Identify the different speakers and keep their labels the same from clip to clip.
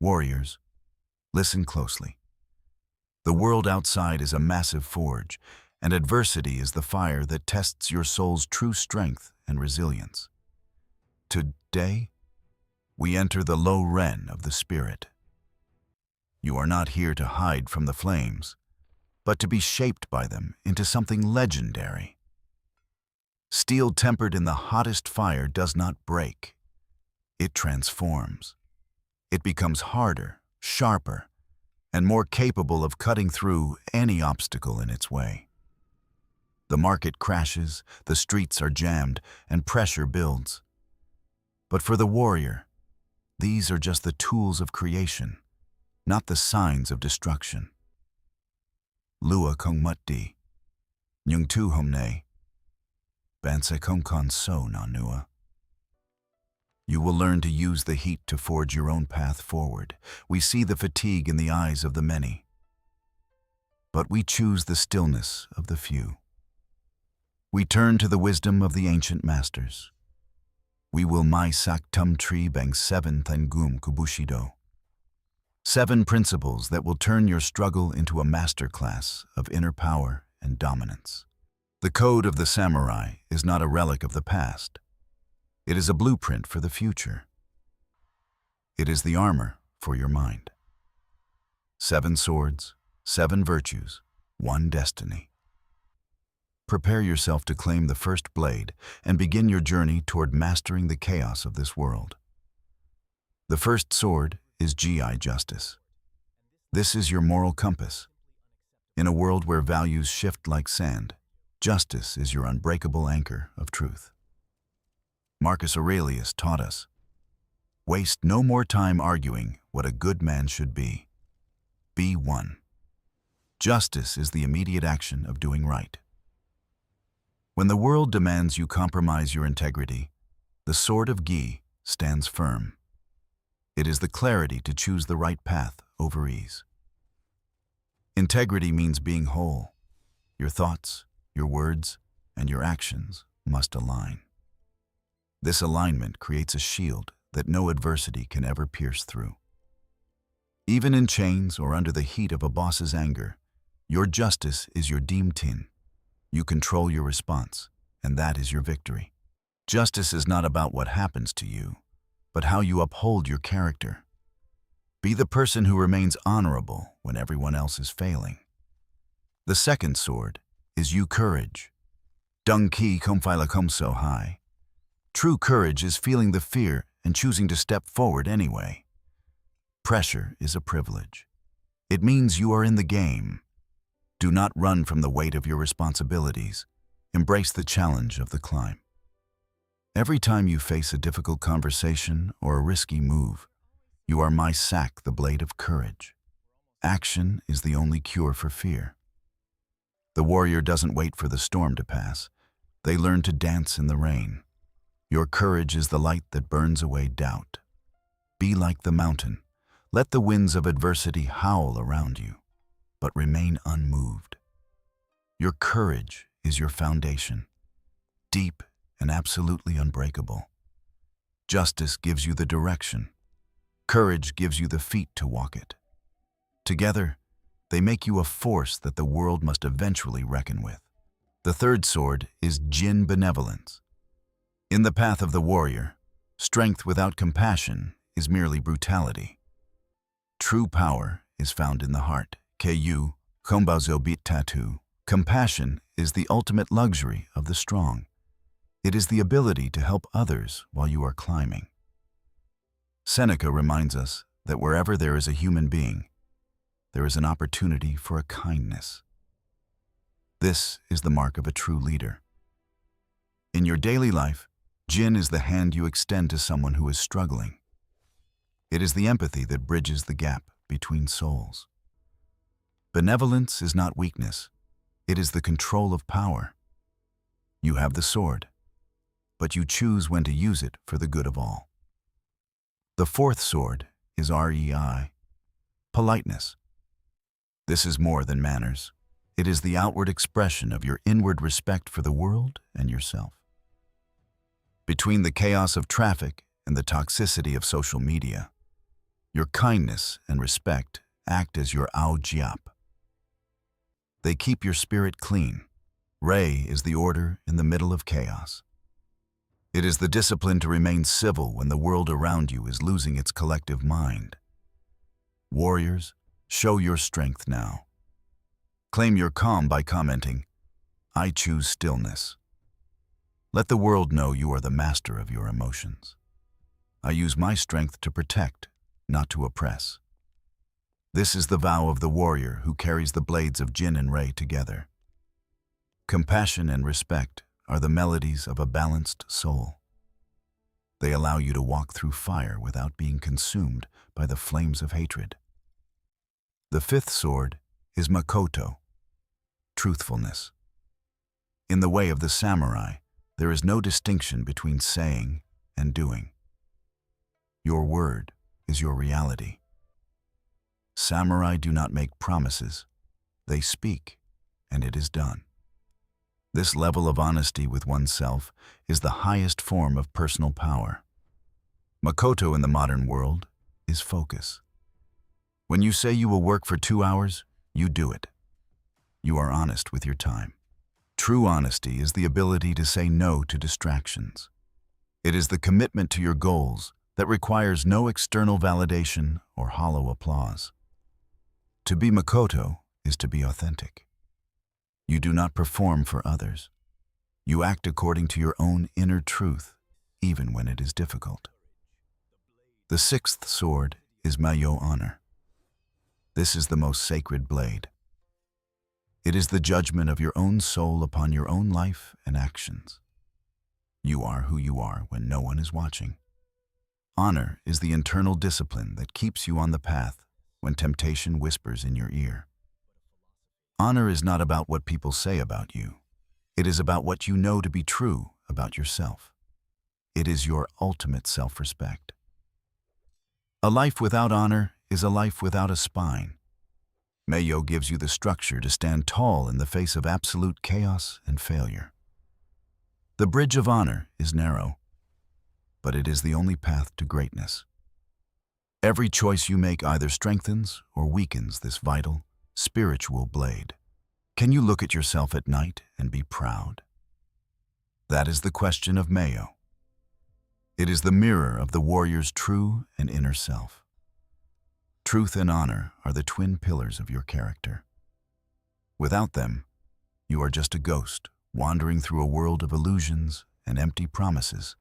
Speaker 1: Warriors, listen closely. The world outside is a massive forge, and adversity is the fire that tests your soul's true strength and resilience. Today, we enter the low ren of the spirit. You are not here to hide from the flames, but to be shaped by them into something legendary. Steel tempered in the hottest fire does not break. It transforms. It becomes harder, sharper, and more capable of cutting through any obstacle in its way. The market crashes, the streets are jammed, and pressure builds. But for the warrior, these are just the tools of creation, not the signs of destruction. Lua kong mut di, nyung tu homne, banse kong kon so na nua. You will learn to use the heat to forge your own path forward. We see the fatigue in the eyes of the many, but we choose the stillness of the few. We turn to the wisdom of the ancient masters. We will mai sak tum tri bang 7 thangum kubushido. 7 principles that will turn your struggle into a masterclass of inner power and dominance. The code of the samurai is not a relic of the past. It is a blueprint for the future. It is the armor for your mind. 7 swords, 7 virtues, 1 destiny. Prepare yourself to claim the first blade and begin your journey toward mastering the chaos of this world. The first sword is GI justice. This is your moral compass. In a world where values shift like sand, justice is your unbreakable anchor of truth. Marcus Aurelius taught us, waste no more time arguing what a good man should be. Be one. Justice is the immediate action of doing right. When the world demands you compromise your integrity, the sword of Gi stands firm. It is the clarity to choose the right path over ease. Integrity means being whole. Your thoughts, your words, and your actions must align. This alignment creates a shield that no adversity can ever pierce through. Even in chains or under the heat of a boss's anger, your justice is your dimtin. You control your response, and that is your victory. Justice is not about what happens to you, but how you uphold your character. Be the person who remains honorable when everyone else is failing. The second sword is you courage. Dung ki komphila kom so high. True courage is feeling the fear and choosing to step forward anyway. Pressure is a privilege. It means you are in the game. Do not run from the weight of your responsibilities. Embrace the challenge of the climb. Every time you face a difficult conversation or a risky move, you are my sack, the blade of courage. Action is the only cure for fear. The warrior doesn't wait for the storm to pass. They learn to dance in the rain. Your courage is the light that burns away doubt. Be like the mountain. Let the winds of adversity howl around you, but remain unmoved. Your courage is your foundation, deep and absolutely unbreakable. Justice gives you the direction. Courage gives you the feet to walk it. Together, they make you a force that the world must eventually reckon with. The third sword is Jin benevolence. In the path of the warrior, strength without compassion is merely brutality. True power is found in the heart. Ku, kombazo bit tattoo. Compassion is the ultimate luxury of the strong. It is the ability to help others while you are climbing. Seneca reminds us that wherever there is a human being, there is an opportunity for a kindness. This is the mark of a true leader. In your daily life, Jin is the hand you extend to someone who is struggling. It is the empathy that bridges the gap between souls. Benevolence is not weakness. It is the control of power. You have the sword, but you choose when to use it for the good of all. The fourth sword is REI, politeness. This is more than manners. It is the outward expression of your inward respect for the world and yourself. Between the chaos of traffic and the toxicity of social media, Your kindness and respect act as your ao-jiap. They keep your spirit clean. Rei is the order in the middle of chaos. It is the discipline to remain civil when the world around you is losing its collective mind. Warriors, show your strength now. Claim your calm by commenting, "I choose stillness." Let the world know you are the master of your emotions. I use my strength to protect, not to oppress. This is the vow of the warrior who carries the blades of Jin and Rei together. Compassion and respect are the melodies of a balanced soul. They allow you to walk through fire without being consumed by the flames of hatred. The fifth sword is Makoto, truthfulness. In the way of the samurai, there is no distinction between saying and doing. Your word is your reality. Samurai do not make promises. They speak, and it is done. This level of honesty with oneself is the highest form of personal power. Makoto in the modern world is focus. When you say you will work for 2 hours, you do it. You are honest with your time. True honesty is the ability to say no to distractions. It is the commitment to your goals that requires no external validation or hollow applause. To be Makoto is to be authentic. You do not perform for others. You act according to your own inner truth, even when it is difficult. The sixth sword is Mayo honor. This is the most sacred blade. It is the judgment of your own soul upon your own life and actions. You are who you are when no one is watching. Honor is the internal discipline that keeps you on the path when temptation whispers in your ear. Honor is not about what people say about you. It is about what you know to be true about yourself. It is your ultimate self-respect. A life without honor is a life without a spine. Mayo gives you the structure to stand tall in the face of absolute chaos and failure. The bridge of honor is narrow, but it is the only path to greatness. Every choice you make either strengthens or weakens this vital, spiritual blade. Can you look at yourself at night and be proud? That is the question of Mayo. It is the mirror of the warrior's true and inner self. Truth and honor are the twin pillars of your character. Without them, you are just a ghost wandering through a world of illusions and empty promises.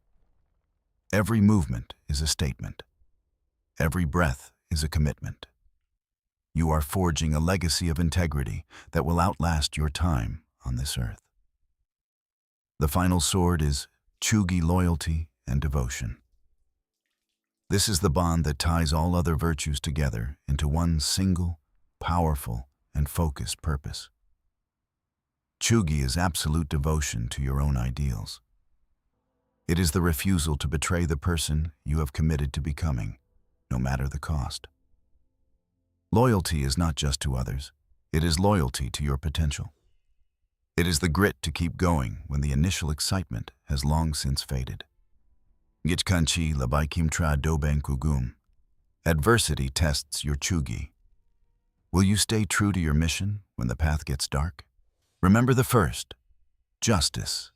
Speaker 1: Every movement is a statement. Every breath is a commitment. You are forging a legacy of integrity that will outlast your time on this earth. The final sword is Chugi, loyalty and devotion. This is the bond that ties all other virtues together into one single, powerful, and focused purpose. Chugi is absolute devotion to your own ideals. It is the refusal to betray the person you have committed to becoming, no matter the cost. Loyalty is not just to others, it is loyalty to your potential. It is the grit to keep going when the initial excitement has long since faded. Gichkanchi labai kimtra doben kugum. Adversity tests your chugi. Will you stay true to your mission when the path gets dark? Remember the first, justice.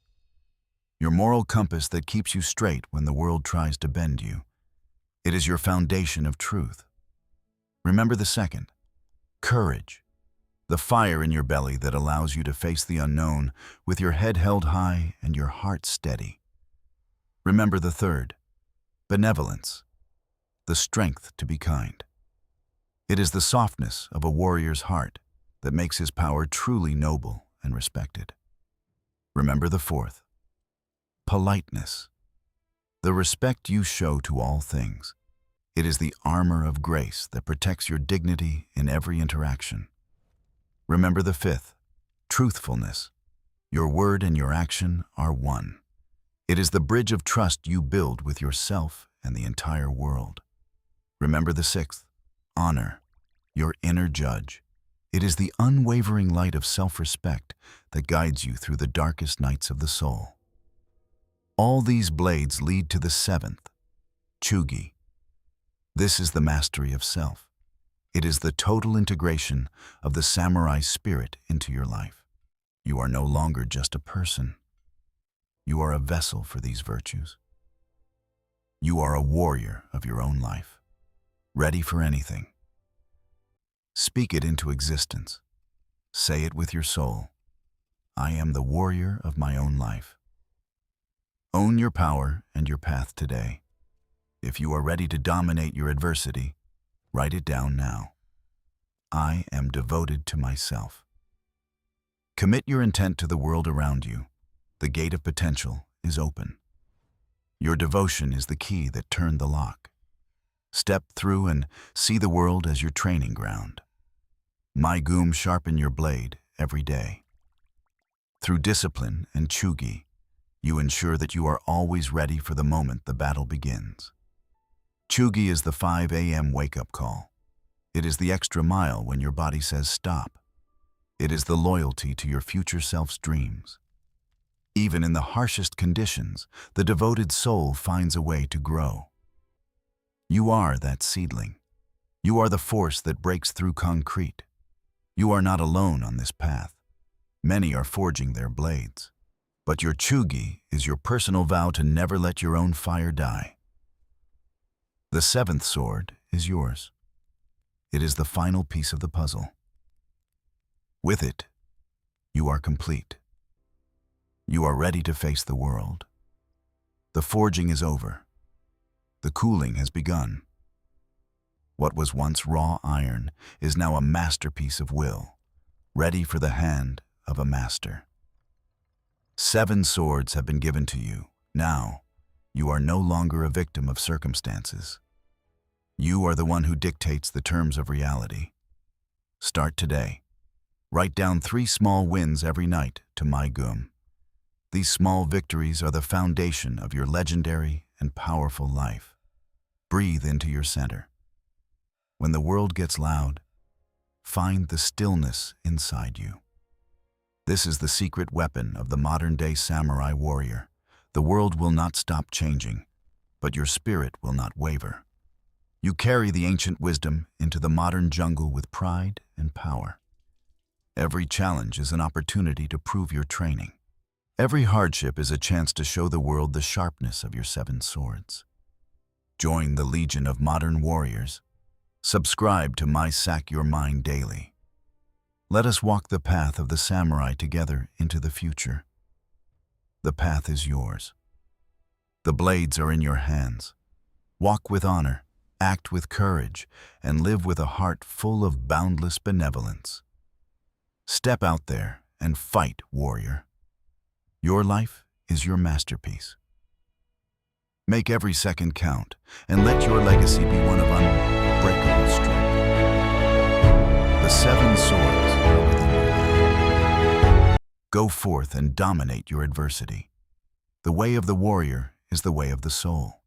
Speaker 1: Your moral compass that keeps you straight when the world tries to bend you. It is your foundation of truth. Remember the second, courage. The fire in your belly that allows you to face the unknown with your head held high and your heart steady. Remember the third, benevolence. The strength to be kind. It is the softness of a warrior's heart that makes his power truly noble and respected. Remember the fourth, politeness. The respect you show to all things. It is the armor of grace that protects your dignity in every interaction. Remember the fifth, truthfulness. Your word and your action are one. It is the bridge of trust you build with yourself and the entire world. Remember the sixth, honor. Your inner judge. It is the unwavering light of self-respect that guides you through the darkest nights of the soul. All these blades lead to the seventh, chugi. This is the mastery of self. It is the total integration of the samurai spirit into your life. You are no longer just a person. You are a vessel for these virtues. You are a warrior of your own life, ready for anything. Speak it into existence. Say it with your soul. I am the warrior of my own life. Own your power and your path today. If you are ready to dominate your adversity, write it down now. I am devoted to myself. Commit your intent to the world around you. The gate of potential is open. Your devotion is the key that turned the lock. Step through and see the world as your training ground. My goom, sharpen your blade every day. Through discipline and chugi, you ensure that you are always ready for the moment the battle begins. Chugi is the 5 a.m. wake-up call. It is the extra mile when your body says stop. It is the loyalty to your future self's dreams. Even in the harshest conditions, the devoted soul finds a way to grow. You are that seedling. You are the force that breaks through concrete. You are not alone on this path. Many are forging their blades. But your chugi is your personal vow to never let your own fire die. The 7th sword is yours. It is the final piece of the puzzle. With it, you are complete. You are ready to face the world. The forging is over. The cooling has begun. What was once raw iron is now a masterpiece of will, ready for the hand of a master. 7 swords have been given to you. Now, you are no longer a victim of circumstances. You are the one who dictates the terms of reality. Start today. Write down 3 small wins every night to my goom. These small victories are the foundation of your legendary and powerful life. Breathe into your center. When the world gets loud, find the stillness inside you. This is the secret weapon of the modern-day samurai warrior. The world will not stop changing, but your spirit will not waver. You carry the ancient wisdom into the modern jungle with pride and power. Every challenge is an opportunity to prove your training. Every hardship is a chance to show the world the sharpness of your 7 swords. Join the legion of modern warriors. Subscribe to My Sack Your Mind daily. Let us walk the path of the samurai together into the future. The path is yours. The blades are in your hands. Walk with honor, act with courage, and live with a heart full of boundless benevolence. Step out there and fight, warrior. Your life is your masterpiece. Make every second count, and let your legacy be one of unbreakable strength. The 7 swords are within you. Go forth and dominate your adversity. The way of the warrior is the way of the soul.